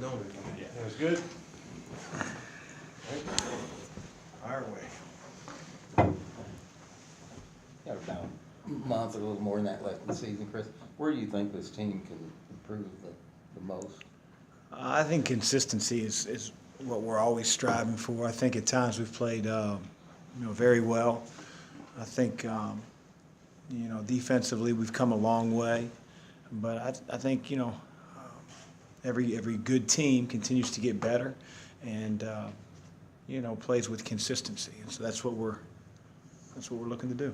going. Yeah. That was good. Fire away. Got about a month or a little more than that left in the season, Chris. Where do you think this team can improve the most? I think consistency is what we're always striving for. I think at times we've played, very well. I think, defensively we've come a long way. But I think, every good team continues to get better and, plays with consistency. And so that's what we're looking to do.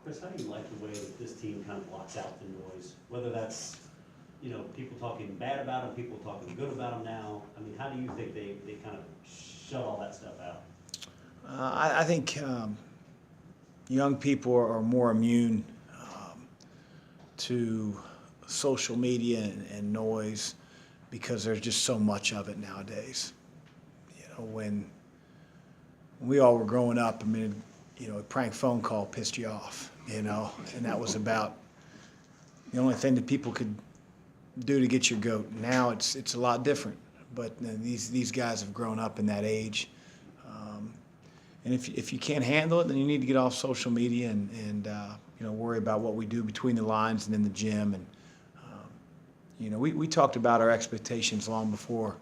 Chris, how do you like the way that this team kind of blocks out the noise? Whether that's, people talking bad about them, people talking good about them now. I mean, how do you think they kind of shut all that stuff out? I think young people are more immune to social media and noise because there's just so much of it nowadays. When we all were growing up, a prank phone call pissed you off, and that was about the only thing that people could do to get your goat. Now it's a lot different, but these guys have grown up in that age. And if you can't handle it, then you need to get off social media and worry about what we do between the lines and in the gym. And we talked about our expectations long before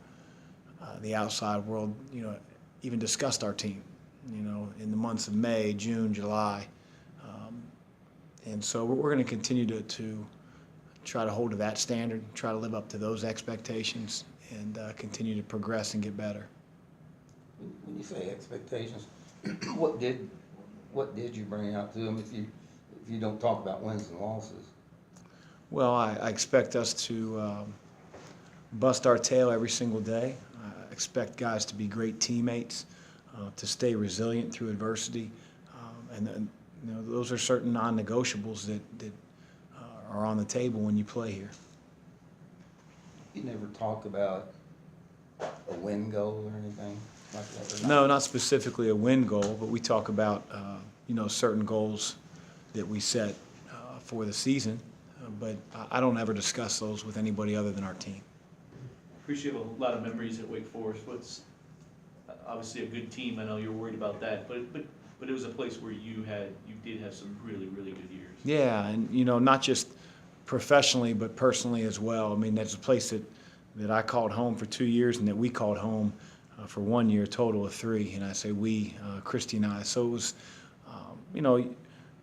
the outside world even discussed our team. In the months of May, June, July, and so we're going to continue to try to hold to that standard, try to live up to those expectations, and continue to progress and get better. When you say expectations, what did you bring out to them if you don't talk about wins and losses? Well, I expect us to bust our tail every single day. I expect guys to be great teammates, to stay resilient through adversity, and those are certain non-negotiables that are on the table when you play here. You never talk about a win goal or anything like that? No, not specifically a win goal, but we talk about certain goals that we set for the season. But I don't ever discuss those with anybody other than our team. Chris, you have a lot of memories at Wake Forest. What's obviously a good team? I know you're worried about that, but it was a place where you did have some really, really good years. Yeah, and not just professionally, but personally as well. That's a place that I called home for 2 years, and that we called home for 1 year, a total of 3. And I say we, Christy and I. So it was,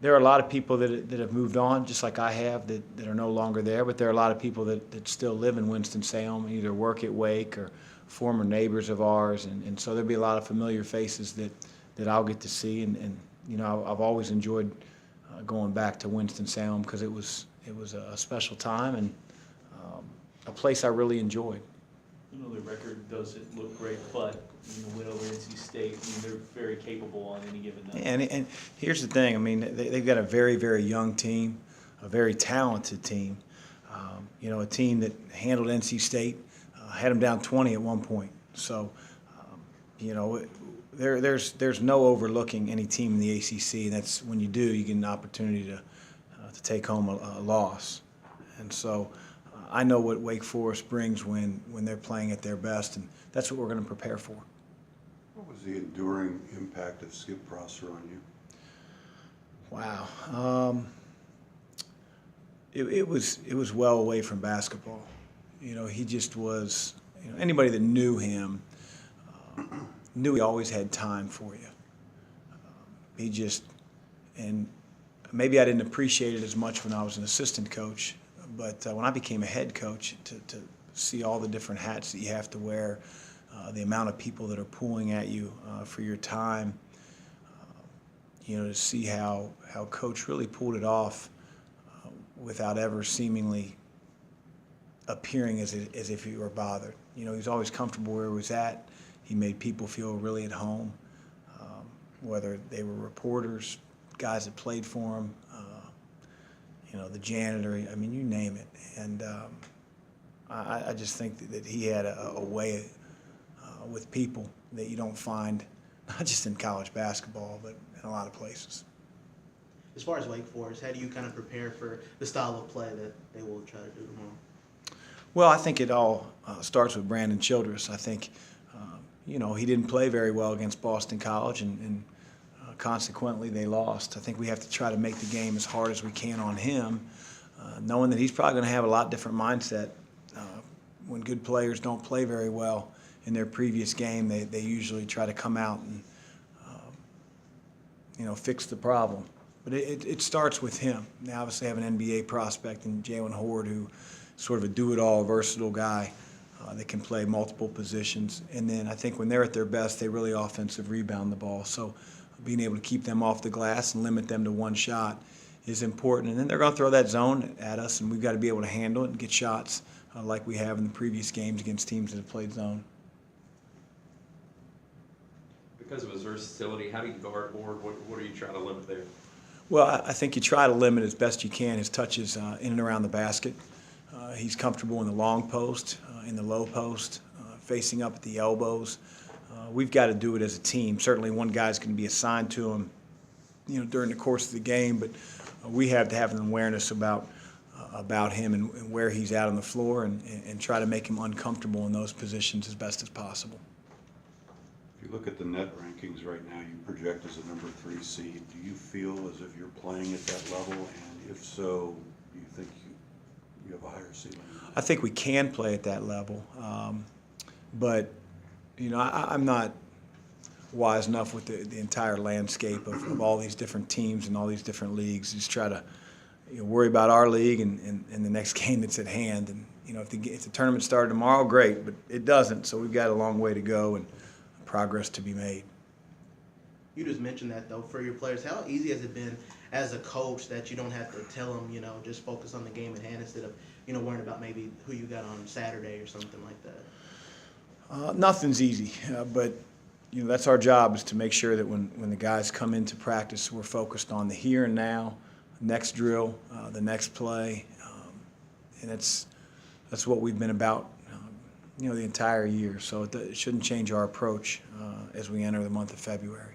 there are a lot of people that have moved on, just like I have, that are no longer there. But there are a lot of people that still live in Winston-Salem, either work at Wake or former neighbors of ours. And so there'll be a lot of familiar faces that I'll get to see. And I've always enjoyed going back to Winston-Salem because it was a special time and a place I really enjoyed. The record doesn't look great, but win over NC State. They're very capable on any given night. And here's the thing. They've got a very, very young team, a very talented team. A team that handled NC State, had them down 20 at one point. So, there's no overlooking any team in the ACC. That's when you do, you get an opportunity to take home a loss. And so, I know what Wake Forest brings when they're playing at their best, and that's what we're going to prepare for. What was the enduring impact of Skip Prosser on you? Wow. It was well away from basketball. He just was, anybody that knew him knew he always had time for you. And maybe I didn't appreciate it as much when I was an assistant coach, but when I became a head coach, to see all the different hats that you have to wear, the amount of people that are pulling at you for your time, to see how Coach really pulled it off without ever seemingly appearing as if he were bothered. He was always comfortable where he was at. He made people feel really at home, whether they were reporters, guys that played for him, the janitor, you name it. And I just think that he had a way with people that you don't find, not just in college basketball, but in a lot of places. As far as Wake Forest, how do you kind of prepare for the style of play that they will try to do tomorrow? Well, I think it all starts with Brandon Childress. I think, he didn't play very well against Boston College, and consequently they lost. I think we have to try to make the game as hard as we can on him, knowing that he's probably going to have a lot different mindset. When good players don't play very well in their previous game, they usually try to come out and fix the problem. But it starts with him. They obviously have an NBA prospect in Jalen Horde, who is sort of a do-it-all, versatile guy that can play multiple positions. And then I think when they're at their best, they really offensive rebound the ball. So being able to keep them off the glass and limit them to one shot is important. And then they're going to throw that zone at us, and we've got to be able to handle it and get shots like we have in the previous games against teams that have played zone. Because of his versatility, how do you guard Ward? What are you trying to limit there? Well, I think you try to limit as best you can his touches in and around the basket. He's comfortable in the long post, in the low post, facing up at the elbows. We've got to do it as a team. Certainly one guy's going to be assigned to him, during the course of the game, but we have to have an awareness about him and where he's at on the floor and try to make him uncomfortable in those positions as best as possible. If you look at the net rankings right now, you project as a number 3 seed. Do you feel as if you're playing at that level? And if so, do you think you have a higher ceiling? I think we can play at that level, but I'm not wise enough with the entire landscape of all these different teams and all these different leagues. Just try to worry about our league and the next game that's at hand. And if the tournament started tomorrow, great, but it doesn't. So we've got a long way to go and progress to be made. You just mentioned that, though, for your players. How easy has it been as a coach that you don't have to tell them, just focus on the game at hand instead of, worrying about maybe who you got on Saturday or something like that? Nothing's easy, but that's our job, is to make sure that when the guys come into practice, we're focused on the here and now, next drill, the next play, and that's what we've been about, the entire year. So it shouldn't change our approach as we enter the month of February.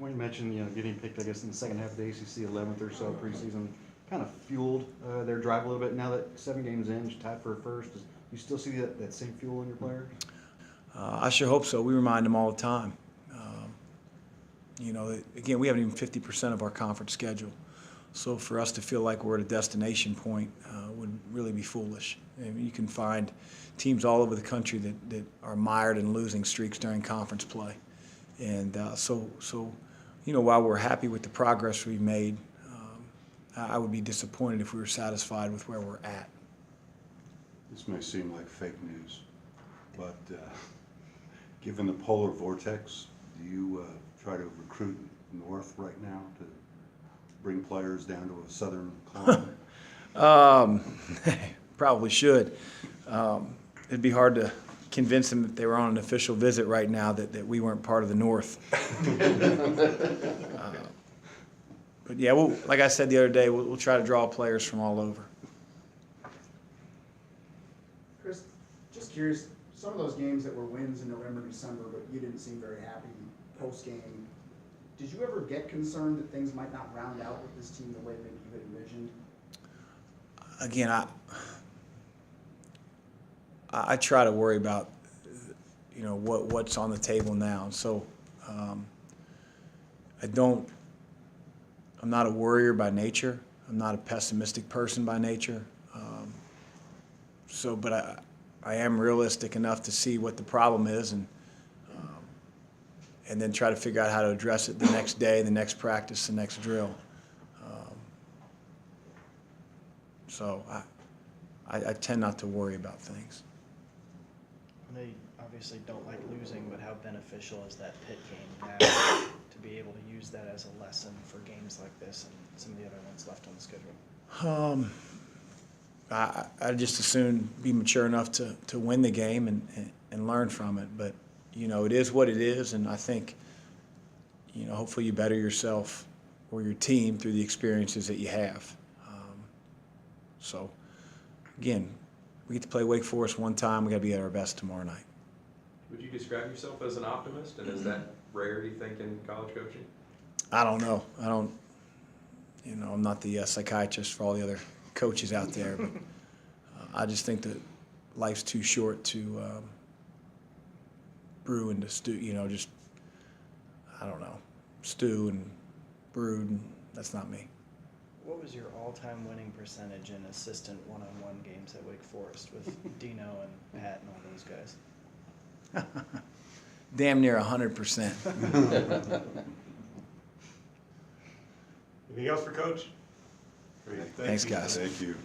Dwayne mentioned, getting picked, I guess, in the second half of the ACC 11th or so preseason, kind of fueled their drive a little bit. Now that 7 games in, you're tied for a first. Do you still see that same fuel in your players? I sure hope so. We remind them all the time. Again, we haven't even 50% of our conference schedule. So for us to feel like we're at a destination point would really be foolish. You can find teams all over the country that are mired in losing streaks during conference play. And so while we're happy with the progress we've made, I would be disappointed if we were satisfied with where we're at. This may seem like fake news, but given the polar vortex, do you try to recruit north right now to bring players down to a southern climate? Probably should. It'd be hard to convince them that they were on an official visit right now that we weren't part of the North. But yeah, like I said the other day, we'll try to draw players from all over. Chris, just curious, some of those games that were wins in November, December, but you didn't seem very happy post-game, did you ever get concerned that things might not round out with this team the way maybe you had envisioned? Again, I try to worry about, what's on the table now. So I'm not a worrier by nature. I'm not a pessimistic person by nature. But I am realistic enough to see what the problem is and then try to figure out how to address it the next day, the next practice, the next drill. So I tend not to worry about things. I know you obviously don't like losing, but how beneficial is that Pitt game now to be able to use that as a lesson for games like this and some of the other ones left on the schedule? I just as soon be mature enough to win the game and learn from it. But, it is what it is, and I think, hopefully you better yourself or your team through the experiences that you have. So, again, we get to play Wake Forest one time. We got to be at our best tomorrow night. Would you describe yourself as an optimist, and is that rare, do you think, in college coaching? I don't know. I'm not the psychiatrist for all the other coaches out there, but I just think that life's too short to brew and to stew, just, I don't know, stew and brood, and that's not me. What was your all-time winning percentage in assistant one-on-one games at Wake Forest with Dino and Pat and all those guys? Damn near 100%. Anything else for Coach? Great, Thanks, you. guys. Thank you.